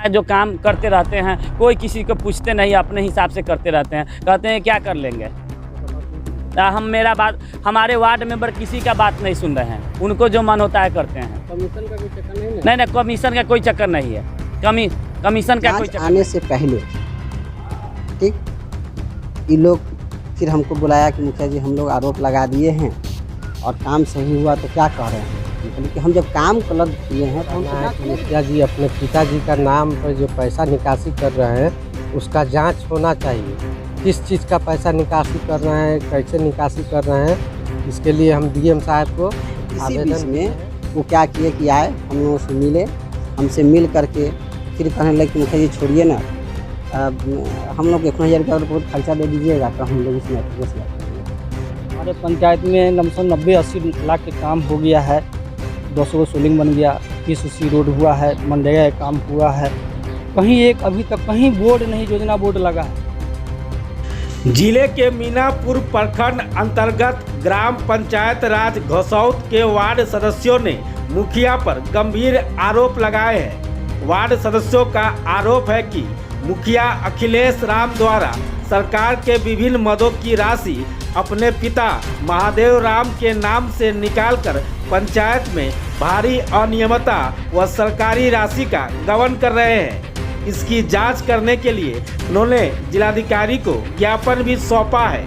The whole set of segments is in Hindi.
जो काम करते रहते हैं, कोई किसी को पूछते नहीं, अपने हिसाब से करते रहते हैं, कहते हैं क्या कर लेंगे। हमारे वार्ड मेंबर किसी का बात नहीं सुन रहे हैं, उनको जो मन होता है करते हैं। कमीशन का कोई चक्कर नहीं है? नहीं, कमीशन का कोई चक्कर नहीं है। कमीशन का कोई चक्कर आने से पहले ठीक ये लोग फिर हमको बुलाया कि मुखिया जी हम लोग आरोप लगा दिए हैं और काम सही हुआ तो क्या कह रहे हैं, कि हम जब काम गलत किए हैं तो हम मुखिया जी अपने पिताजी का नाम पर जो पैसा निकासी कर रहे हैं उसका जांच होना चाहिए। किस चीज़ का पैसा निकासी कर रहे हैं, कैसे निकासी कर रहे हैं, इसके लिए हम डीएम साहब को इसी बीच में वो क्या किए कि आए, हम लोगों से मिले, हमसे मिल करके फिर कहने लगे कि मुखिया जी छोड़िए ना, हम लोग 1,000 रुपया बहुत खर्चा दे दीजिएगा तो हम लोग इसमें हमारे पंचायत में लमसम 90-80 लाख के काम हो गया है। 200 सोलिंग बन गया, 30 रोड हुआ है, मनरेगा का काम हुआ है। कहीं एक अभी तक कहीं बोर्ड नहीं, योजना बोर्ड लगा है। जिले के मीनापुर प्रखंड अंतर्गत ग्राम पंचायत राज घोसौत के वार्ड सदस्यों ने मुखिया पर गंभीर आरोप लगाए हैं। वार्ड सदस्यों का आरोप है कि मुखिया अखिलेश राम द्वारा सरकार के विभिन्न मदों की राशि अपने पिता महादेव राम के नाम से निकालकर पंचायत में भारी अनियमितता व सरकारी राशि का गबन कर रहे हैं। इसकी जांच करने के लिए उन्होंने जिलाधिकारी को ज्ञापन भी सौंपा है।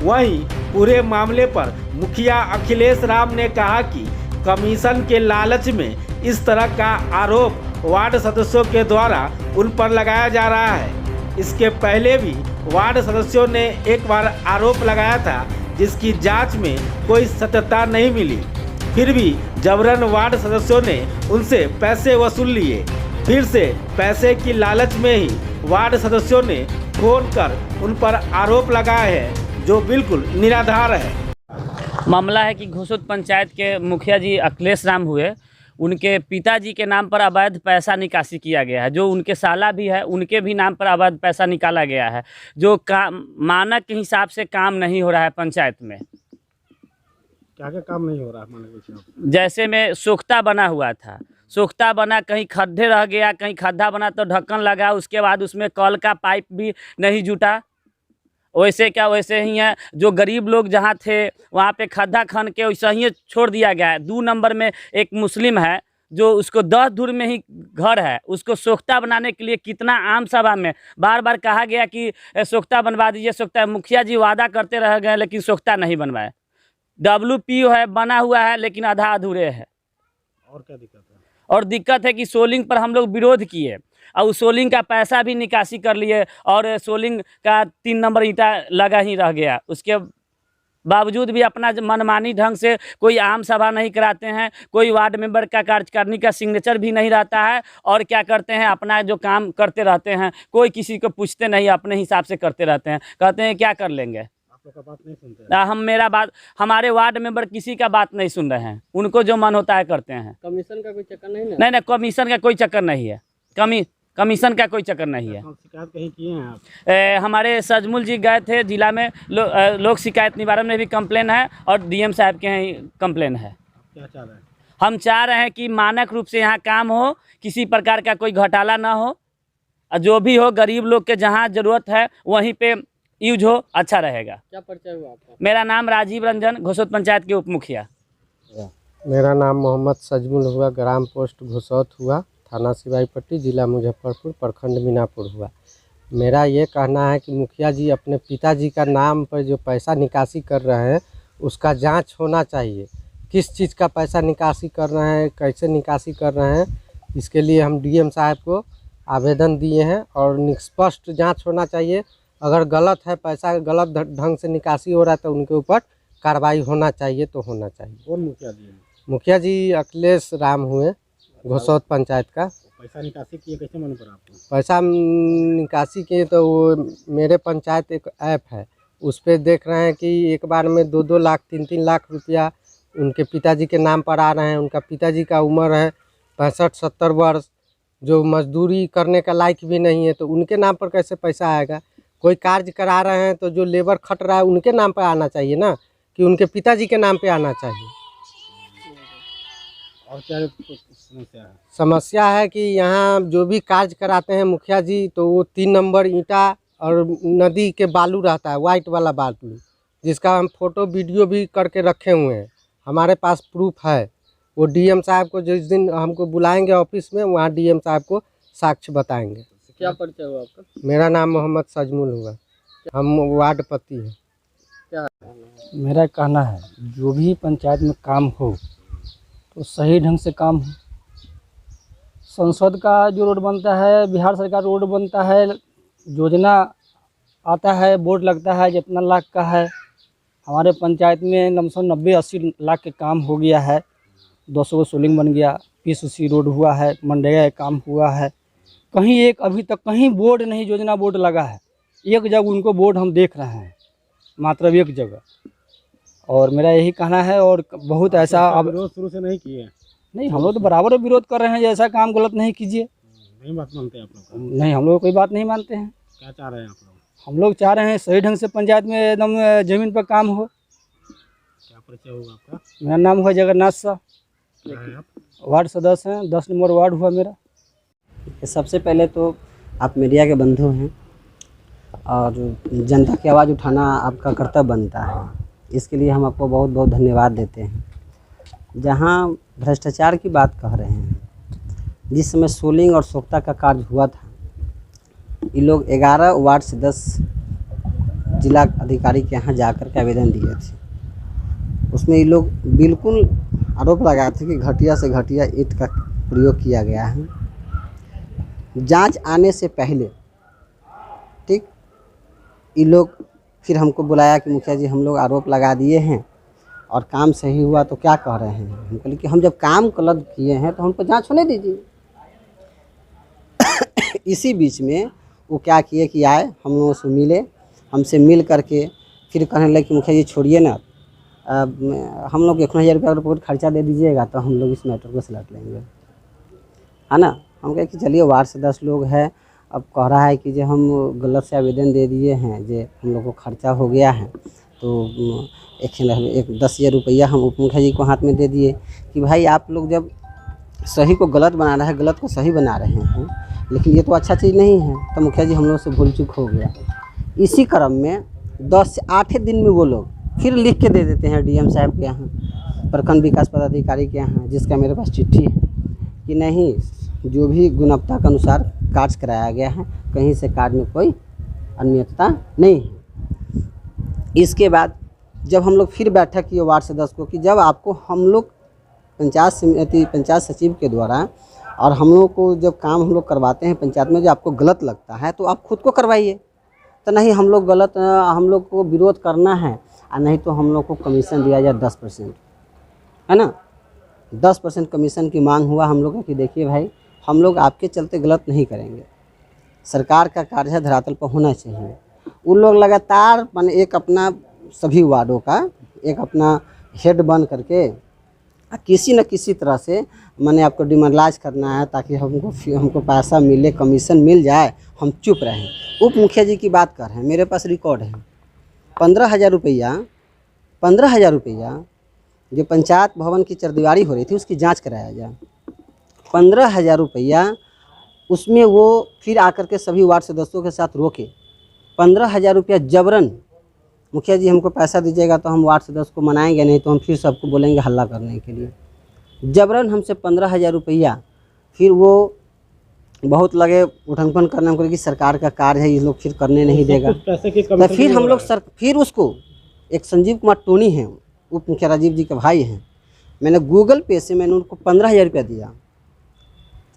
वहीं पूरे मामले पर मुखिया अखिलेश राम ने कहा कि कमीशन के लालच में इस तरह का आरोप वार्ड सदस्यों के द्वारा उन पर लगाया जा रहा है। इसके पहले भी वार्ड सदस्यों ने एक बार आरोप लगाया था, जिसकी जांच में कोई सत्यता नहीं मिली। फिर भी जबरन वार्ड सदस्यों ने उनसे पैसे वसूल लिए। फिर से पैसे की लालच में ही वार्ड सदस्यों ने फोन कर उन पर आरोप लगाए हैं, जो बिल्कुल निराधार है। मामला है कि घोसौत पंचायत के मुखिया जी अखिलेश राम हुए, उनके पिताजी के नाम पर अवैध पैसा निकासी किया गया है। जो उनके साला भी है, उनके भी नाम पर अवैध पैसा निकाला गया है, जो मानक के हिसाब से काम नहीं हो रहा है पंचायत में। क्या काम नहीं हो रहा है? जैसे में सोख्ता बना हुआ था, सोख्ता बना, कहीं खड्डे रह गया, कहीं खड्डा बना तो ढक्कन लगा, उसके बाद उसमें कल का पाइप भी नहीं जुटा। वैसे क्या वैसे ही है, जो गरीब लोग जहाँ थे वहाँ पे खड्डा खन के वैसे ही छोड़ दिया गया है। 2 नंबर में एक मुस्लिम है, जो उसको 10 दूर में ही घर है, उसको सोख्ता बनाने के लिए कितना आम सभा में बार बार कहा गया कि सोख्ता बनवा दीजिए, सोख्ता। मुखिया जी वादा करते रह गए, लेकिन सोख्ता नहीं बनवाए। WPO है, बना हुआ है, लेकिन आधा अधूरे है। और क्या दिक्कत है? और दिक्कत है कि सोलिंग पर हम लोग विरोध किए और सोलिंग का पैसा भी निकासी कर लिए, और सोलिंग का 3 नंबर ईंटा लगा ही रह गया। उसके बावजूद भी अपना मनमानी ढंग से कोई आम सभा नहीं कराते हैं, कोई वार्ड मेंबर का कार्यकारिणी का सिग्नेचर भी नहीं रहता है, और क्या करते हैं, अपना जो काम करते रहते हैं, कोई किसी को पूछते नहीं, अपने हिसाब से करते रहते हैं, कहते हैं क्या कर लेंगे। आप लोग का बात नहीं सुनते? हमारे वार्ड मेंबर किसी का बात नहीं सुन रहे हैं, उनको जो मन होता है करते हैं। कमीशन का कोई चक्कर नहीं है? नहीं, कमीशन का कोई चक्कर नहीं है। कमीशन का कोई चक्कर नहीं है। शिकायत कहीं किए हैं आप? हमारे सजमुल जी गए थे जिला में, लोक शिकायत निवारण में भी कंप्लेन है, और डीएम साहब के यहाँ कंप्लेन है। क्या चाह रहे हैं? हम चाह रहे हैं कि मानक रूप से यहाँ काम हो, किसी प्रकार का कोई घोटाला ना हो, जो भी हो गरीब लोग के जहाँ ज़रूरत है वहीं पे यूज हो, अच्छा रहेगा। क्या परिचय हुआ आपका? मेरा नाम राजीव रंजन, घोसौत पंचायत के उप मुखिया। मेरा नाम मोहम्मद सजमुल हुआ, ग्राम पोस्ट घोसौत हुआ, थाना सिवाईपट्टी, जिला मुजफ्फरपुर, प्रखंड मीनापुर हुआ। मेरा ये कहना है कि मुखिया जी अपने पिताजी का नाम पर जो पैसा निकासी कर रहे हैं उसका जांच होना चाहिए। किस चीज़ का पैसा निकासी कर रहे हैं, कैसे निकासी कर रहे हैं, इसके लिए हम डीएम साहब को आवेदन दिए हैं, और निष्पक्ष जांच होना चाहिए। अगर गलत है, पैसा गलत ढंग से निकासी हो रहा है, तो उनके ऊपर कार्रवाई होना चाहिए, तो होना चाहिए। कौन मुखिया जी? मुखिया जी अखिलेश राम हुए, घोसौत पंचायत का। पैसा निकासी किए, कैसे मन पर आपको? पैसा निकासी किए तो वो मेरे पंचायत एक ऐप है, उस पर देख रहे हैं कि एक बार में 2-2 लाख 3-3 लाख रुपया उनके पिताजी के नाम पर आ रहे हैं। उनका पिताजी का उम्र है 65-70 वर्ष, जो मजदूरी करने का लायक भी नहीं है, तो उनके नाम पर कैसे पैसा आएगा। कोई कार्य करा रहे हैं तो जो लेबर खट रहा है उनके नाम पर आना चाहिए ना, कि उनके पिताजी के नाम पे आना चाहिए। और क्या समस्या है? समस्या है कि यहाँ जो भी कार्य कराते हैं मुखिया जी, तो वो 3 नंबर ईंटा और नदी के बालू रहता है, वाइट वाला बालू, जिसका हम फोटो वीडियो भी करके रखे हुए हैं, हमारे पास प्रूफ है। वो डीएम साहब को जिस दिन हमको बुलाएंगे ऑफिस में, वहाँ डीएम साहब को साक्ष्य बताएंगे। क्या परिचय हुआ आपका? मेरा नाम मोहम्मद सजमुल हुआ, हम वार्ड पति हैं। मेरा कहना है जो भी पंचायत में काम हो तो सही ढंग से काम हो। संसद का जो रोड बनता है, बिहार सरकार रोड बनता है, योजना आता है, बोर्ड लगता है जितना लाख का है। हमारे पंचायत में लमसम 90-80 लाख के काम हो गया है। 200 को सोलिंग बन गया, PCC रोड हुआ है, मनरेगा का काम हुआ है। कहीं एक अभी तक कहीं बोर्ड नहीं, योजना बोर्ड लगा है। एक जगह उनको बोर्ड हम देख रहे हैं, मात्र एक जगह। और मेरा यही कहना है, और बहुत ऐसा अब विरोध शुरू से नहीं किए? नहीं, हम लोग तो बराबर विरोध कर रहे हैं, ऐसा काम गलत नहीं कीजिए। नहीं बात मानते आप लोग? नहीं, हम लोग कोई बात नहीं मानते हैं। क्या चाह रहे हैं आप लोग? हम लोग चाह रहे हैं सही ढंग से पंचायत में एकदम ज़मीन पर काम हो। क्या परिचय होगा आपका? मेरा नाम हुआ जगन्नाथ शाह, क्या है आप? वार्ड सदस्य हैं, 10 नंबर वार्ड हुआ मेरा। सबसे पहले तो आप मीडिया के बंधु हैं और जनता की आवाज़ उठाना आपका कर्तव्य बनता है। इसके लिए हम आपको बहुत बहुत धन्यवाद देते हैं। जहां भ्रष्टाचार की बात कह रहे हैं, जिस समय सोलिंग और सोख्ता का कार्य हुआ था, ये लोग 11 वार्ड से 10 जिला अधिकारी के यहाँ जाकर के आवेदन दिए थे। उसमें ये लोग बिल्कुल आरोप लगाए थे कि घटिया से घटिया ईंट का प्रयोग किया गया है। जांच आने से पहले ठीक ये लोग फिर हमको बुलाया कि मुखिया जी हम लोग आरोप लगा दिए हैं और काम सही हुआ तो क्या कह रहे हैं। हम कहले कि हम जब काम गलत किए हैं तो हमको जांच होने दीजिए। इसी बीच में वो क्या किए कि आए, हम लोगों से मिले, हमसे मिल करके फिर कहने लगे कि मुखिया जी छोड़िए ना, हम लोग 1000 रुपया अगर खर्चा दे दीजिएगा तो हम लोग इस मैटर को सलट लेंगे, है ना। हम कहे कि चलिए वार्ड से 10 लोग हैं, अब कह रहा है कि जो हम गलत से आवेदन दे दिए हैं, जो हम लोग को खर्चा हो गया है, तो 10,000 रुपया हम उप मुखिया जी को हाथ में दे दिए कि भाई आप लोग जब सही को गलत बना रहे हैं, गलत को सही बना रहे हैं, लेकिन ये तो अच्छा चीज़ नहीं है। तो मुखिया जी हम लोग से भूल चूक हो गया। इसी क्रम में 10 से 8 दिन में वो लोग फिर लिख के दे देते हैं डीएम साहब के यहाँ, प्रखंड विकास पदाधिकारी के यहाँ, जिसका मेरे पास चिट्ठी है कि नहीं, जो भी गुणवत्ता के अनुसार कार्य कराया गया है, कहीं से कार्य में कोई अनियमितता नहीं है। इसके बाद जब हम लोग फिर बैठक किए वार्ड सदस्य को कि जब आपको हम लोग पंचायत सचिव के द्वारा और हम लोग को जब काम हम लोग करवाते हैं पंचायत में, जो आपको गलत लगता है तो आप खुद को करवाइए। तो नहीं, हम लोग गलत, हम लोग को विरोध करना है और नहीं तो हम लोग को कमीशन दिया जाए 10%, है ना। 10% कमीशन की मांग हुआ हम लोगों की। देखिए भाई, हम लोग आपके चलते गलत नहीं करेंगे, सरकार का कार्य है, धरातल पर होना चाहिए। उन लोग लगातार माने एक अपना सभी वार्डों का एक अपना हेड बन करके किसी न किसी तरह से मैंने आपको डिमांडलाइज करना है ताकि हमको पैसा मिले, कमीशन मिल जाए, हम चुप रहें। उप मुखिया जी की बात कर रहे हैं, मेरे पास रिकॉर्ड है। 15,000 रुपया जो पंचायत भवन की चरदीवारी हो रही थी उसकी जांच कराया जाए। 15,000 रुपया उसमें वो फिर आकर के सभी वार्ड सदस्यों के साथ रोके। 15,000 रुपया जबरन, मुखिया जी हमको पैसा दीजिएगा तो हम वार्ड सदस्य को मनाएंगे, नहीं तो हम फिर सबको बोलेंगे हल्ला करने के लिए। जबरन हमसे 15,000 रुपया, फिर वो बहुत लगे उठनपन करने को कि सरकार का कार्य है, ये लोग फिर करने नहीं देगा। तो फिर हम लोग फिर उसको एक संजीव कुमार टोनी हैं, उप मुखिया राजीव जी के भाई हैं, मैंने गूगल पे से मैंने उनको 15,000 रुपया दिया।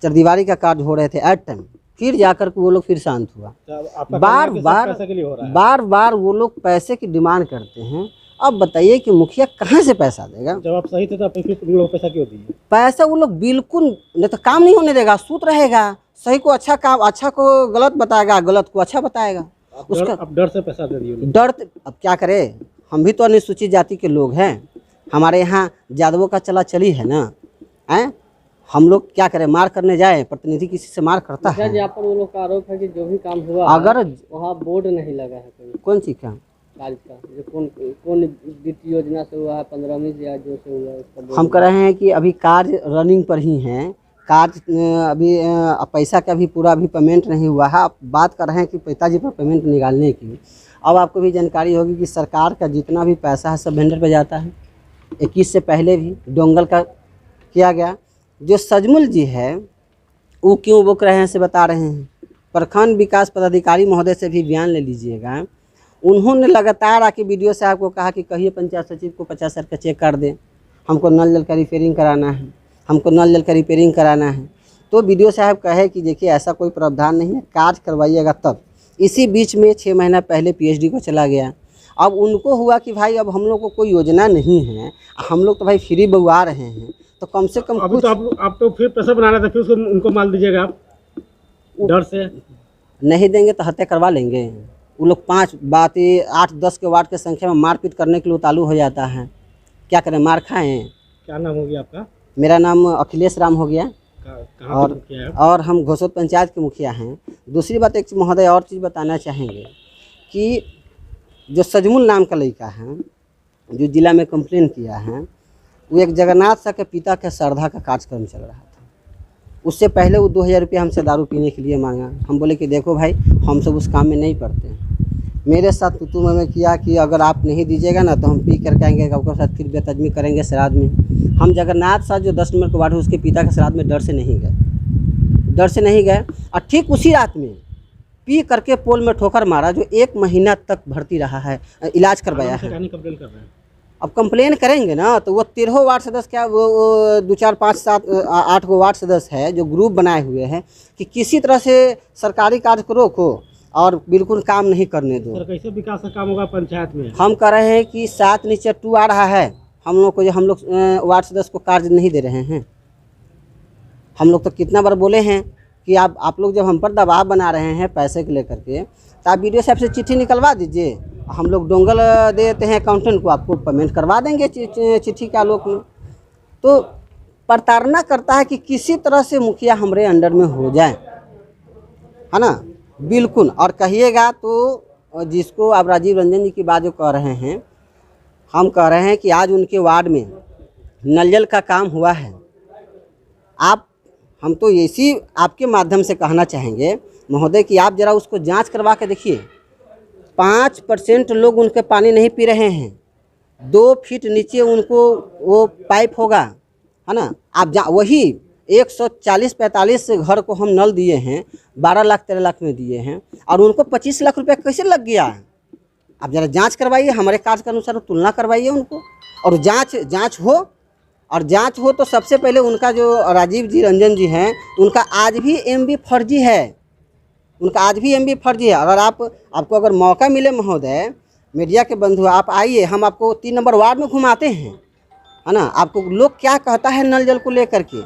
चरदीवारी का कार्य हो रहे थे एट टाइम, फिर जाकर के वो लोग फिर शांत हुआ। बार बार वो लोग पैसे की डिमांड करते हैं। अब बताइए कि मुखिया कहाँ से पैसा देगा? जब आप सही थे तो फिर तुम लोग पैसा क्यों दिए? पैसा वो लोग बिल्कुल नहीं तो काम नहीं होने देगा, सूत रहेगा। सही को अच्छा काम, अच्छा को गलत बताएगा, गलत को अच्छा बताएगा। उसका अब डर से पैसा दे दिए। डर, अब क्या करे, हम भी तो अनुसूचित जाति के लोग हैं, हमारे यहाँ यादवों का चला चली है ना, हैं? हम लोग क्या करें, मार करने जाए, प्रतिनिधि किसी से मार करता है? यहाँ पर वो लोग का आरोप है कि जो भी काम हुआ अगर वहाँ बोर्ड नहीं लगा है कोई। कौन सी काम? कार्य का, जो कौन कौन वित्त योजना से हुआ है, 15वीं या जो से हुआ है उसका हम कह रहे हैं कि अभी कार्य रनिंग पर ही हैं। कार्य अभी पैसा का भी पूरा अभी पेमेंट नहीं हुआ है। आप बात कर रहे हैं कि पिताजी पर पेमेंट निकालने की। अब आपको भी जानकारी होगी कि सरकार का जितना भी पैसा है सब वेंडर पे जाता है। 21 से पहले भी डोंगल का किया गया। जो सजमुल जी है वो क्यों बुक रहे हैं से बता रहे हैं। प्रखंड विकास पदाधिकारी महोदय से भी बयान ले लीजिएगा। उन्होंने लगातार आके वीडियो साहब को कहा कि कहिए पंचायत सचिव को 50,000 का चेक कर दें, हमको नल जल का रिपेयरिंग कराना है, हमको नल जल का रिपेयरिंग कराना है। तो वीडियो साहब कहे कि देखिए ऐसा कोई प्रावधान नहीं है, कार्य करवाइएगा तब। इसी बीच में 6 महीना पहले पीएचडी को चला गया। अब उनको हुआ कि भाई अब हम लोग को कोई योजना नहीं है, हम लोग तो भाई फ्री बउआ रहे हैं, तो कम से कम अभी तो आप तो फिर पैसा बना रहे थे, फिर उसको उनको माल दीजिएगा आप डर से? नहीं देंगे तो हत्या करवा लेंगे। वो लोग 8-10 के वार्ड के संख्या में मारपीट करने के लिए उतालू हो जाता है। क्या करें, मार खाएं। क्या नाम हो गया आपका? मेरा नाम अखिलेश राम हो गया कहाँ पे मुखिया है? और हम घोसोत पंचायत के मुखिया हैं। दूसरी बात एक महोदय और चीज़ बताना चाहेंगे कि जो सजमुल नाम का लड़का है जो जिला में कंप्लेन किया है, वो एक जगन्नाथ सा के पिता के श्रद्धा का कार्यक्रम चल रहा था। उससे पहले वो 2000 रुपये हमसे दारू पीने के लिए मांगा। हम बोले कि देखो भाई हम सब उस काम में नहीं पड़ते हैं। मेरे साथ तुतु में किया कि अगर आप नहीं दीजिएगा ना तो हम पी करके आएंगे, आपके साथ फिर बेतजमी करेंगे श्राद्ध में। हम जगन्नाथ साहब जो 10 नंबर के वार्ड है उसके पिता के श्राद्ध में डर से नहीं गए। और ठीक उसी रात में पी करके पोल में ठोकर मारा, जो 1 महीना तक भर्ती रहा है, इलाज करवाया है। कंप्लेन कर रहे हैं। अब कंप्लेन करेंगे ना तो वो 13 वार्ड सदस्य क्या वो 2, 4, 5, 7, 8 गो वार्ड सदस्य है जो ग्रुप बनाए हुए हैं कि किसी तरह से सरकारी कार्य को रोको और बिल्कुल काम नहीं करने दो। सर कैसे विकास का काम होगा पंचायत में? हम कह रहे हैं कि 7 नीचे 2 आ रहा है। हम लोग वार्ड सदस्य को कार्य नहीं दे रहे हैं। हम लोग तो कितना बार बोले हैं कि आप लोग जब हम पर दबाव बना रहे हैं पैसे को लेकर के, तो आप वीडियो साहब से चिट्ठी निकलवा दीजिए। हम लोग डोंगल दे देते हैं अकाउंटेंट को, आपको पेमेंट करवा देंगे चिट्ठी के आलोक में। तो प्रताड़ना करता है कि किसी तरह से मुखिया हमारे अंडर में हो जाए, है ना, बिल्कुल। और कहिएगा तो जिसको आप राजीव रंजन जी की बात जो कह रहे हैं, हम कह रहे हैं कि आज उनके वार्ड में नल जल का काम हुआ है। हम तो इसी आपके माध्यम से कहना चाहेंगे महोदय कि आप ज़रा उसको जांच करवा के देखिए। 5% लोग उनके पानी नहीं पी रहे हैं। 2 फीट नीचे उनको वो पाइप होगा, है ना। आप वही 140-45 घर को हम नल दिए हैं, 12 लाख 13 लाख में दिए हैं, और उनको 25 लाख रुपया कैसे लग गया? आप ज़रा जांच करवाइए, हमारे कार्य के अनुसार तुलना करवाइए उनको, और जांच हो तो सबसे पहले उनका जो राजीव जी रंजन जी हैं, उनका आज भी एमबी फर्जी है। अगर आपको अगर मौका मिले महोदय, मीडिया के बंधु, आप आइए, हम आपको 3 नंबर वार्ड में घुमाते हैं, है ना। आपको लोग क्या कहता है नल जल को लेकर के,